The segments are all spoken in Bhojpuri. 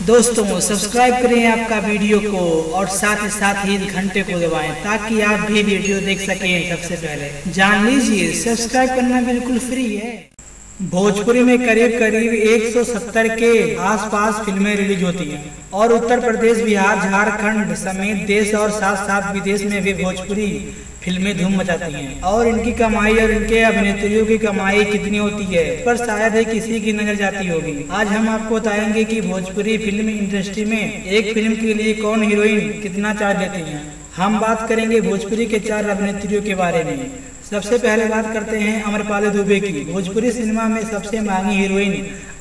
दोस्तों सब्सक्राइब करें आपका वीडियो को और साथ ही घंटे को दबाएं ताकि आप भी वीडियो देख सकें सबसे पहले। जान लीजिए सब्सक्राइब करना बिल्कुल फ्री है। भोजपुरी में करीब 170 के आसपास फिल्में रिलीज होती हैं और उत्तर प्रदेश, बिहार, झारखंड समेत देश और साथ विदेश में भी भोजपुरी फिल्में धूम मचाती हैं। और इनकी कमाई और इनके अभिनेत्रियों की कमाई कितनी होती है पर शायद ही किसी की नजर जाती होगी। आज हम आपको बताएंगे कि भोजपुरी फिल्म इंडस्ट्री में एक फिल्म के लिए कौन हीरोइन कितना चार्ज लेती है। हम बात करेंगे भोजपुरी के 4 अभिनेत्रियों के बारे में। सबसे पहले बात करते हैं अमरपाली दुबे की। भोजपुरी सिनेमा में सबसे महंगी हीरोइन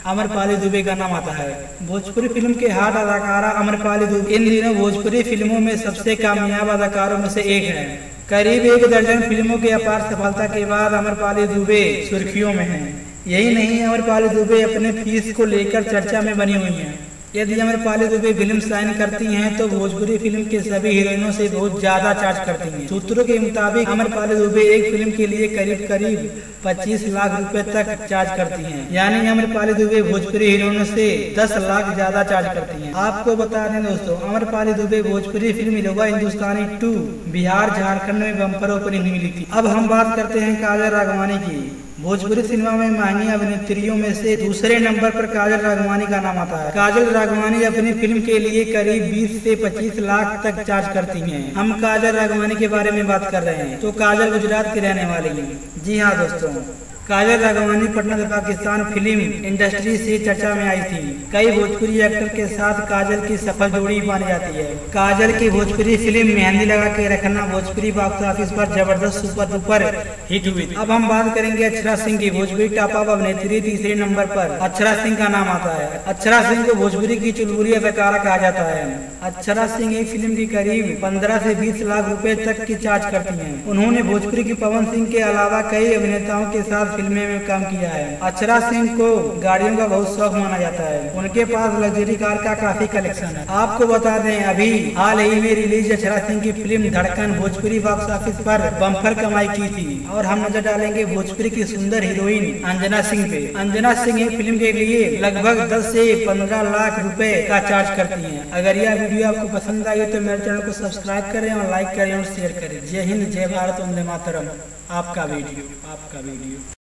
अमरपाली दुबे का नाम आता है। भोजपुरी फिल्म के हार्ड अदाकारा अमरपाली दुबे इन दिनों भोजपुरी फिल्मों में सबसे कामयाब अदाकारों में से एक है। करीब 1 दर्जन फिल्मों की अपार सफलता के बाद अमरपाली दुबे सुर्खियों में है। यही नहीं, अमरपाली दुबे अपने फीस को लेकर चर्चा में बनी हुई हैं। यदि अमरपाली दुबे फिल्म साइन करती हैं तो भोजपुरी फिल्म के सभी हीरोइनों से बहुत ज्यादा चार्ज करती हैं। सूत्रों के मुताबिक अमरपाली दुबे एक फिल्म के लिए करीब 25 लाख रुपए तक चार्ज करती हैं। यानी अमरपाली दुबे भोजपुरी हीरोइनों से 10 लाख ज्यादा चार्ज करती हैं। आपको बता दें दोस्तों, अमरपाली दुबे भोजपुरी फिल्म हिलोगा हिंदुस्तानी 2 बिहार झारखंड में बम्पर ओपनिंग मिली थी। अब हम बात करते हैं काजल राघवानी की। भोजपुरी सिनेमा में महंगी अभिनेत्रियों में से दूसरे नंबर पर काजल राघवानी का नाम आता है। काजल राघवानी अपनी फिल्म के लिए करीब 20 से 25 लाख तक चार्ज करती हैं। हम काजल राघवानी के बारे में बात कर रहे हैं तो काजल गुजरात की रहने वाली है। जी हाँ दोस्तों, काजल राघवानी पटना से पाकिस्तान फिल्म इंडस्ट्री से चर्चा में आई थी। कई भोजपुरी एक्टर के साथ काजल की सफल जोड़ी मानी जाती है। काजल की भोजपुरी फिल्म मेहंदी लगा के रखना भोजपुरी बॉक्स ऑफिस पर जबरदस्त सुपर डुपर हिट हुई। अब हम बात करेंगे अक्षरा सिंह की। भोजपुरी टॉप अप अभिनेत्री तीसरे नंबर पर अक्षरा सिंह का नाम आता है। अक्षरा सिंह को भोजपुरी की चुलबुली अदाकारा कहा जाता है। अक्षरा सिंह एक फिल्म की करीब 15 से 20 लाख रुपए तक की चार्ज करती है। उन्होंने भोजपुरी की पवन सिंह के अलावा कई अभिनेताओं के साथ फिल्में में काम किया है। अक्षरा सिंह को गाड़ियों का बहुत शौक माना जाता है। उनके पास लग्जरी कार का काफी कलेक्शन है। आपको बता दें, अभी हाल ही में रिलीज अक्षरा सिंह की फिल्म धड़कन भोजपुरी बॉक्स ऑफिस पर बम्पर कमाई की थी। और हम नजर डालेंगे भोजपुरी की सुंदर हीरोइन अंजना सिंह पे। अंजना सिंह एक फिल्म के लिए लगभग 10 से 15 लाख रुपए का चार्ज करती है। अगर यह वीडियो आपको पसंद आई तो मेरे चैनल को सब्सक्राइब करें और लाइक करें और शेयर करें। जय हिंद, जय भारत, वंदे मातरम। आपका वीडियो।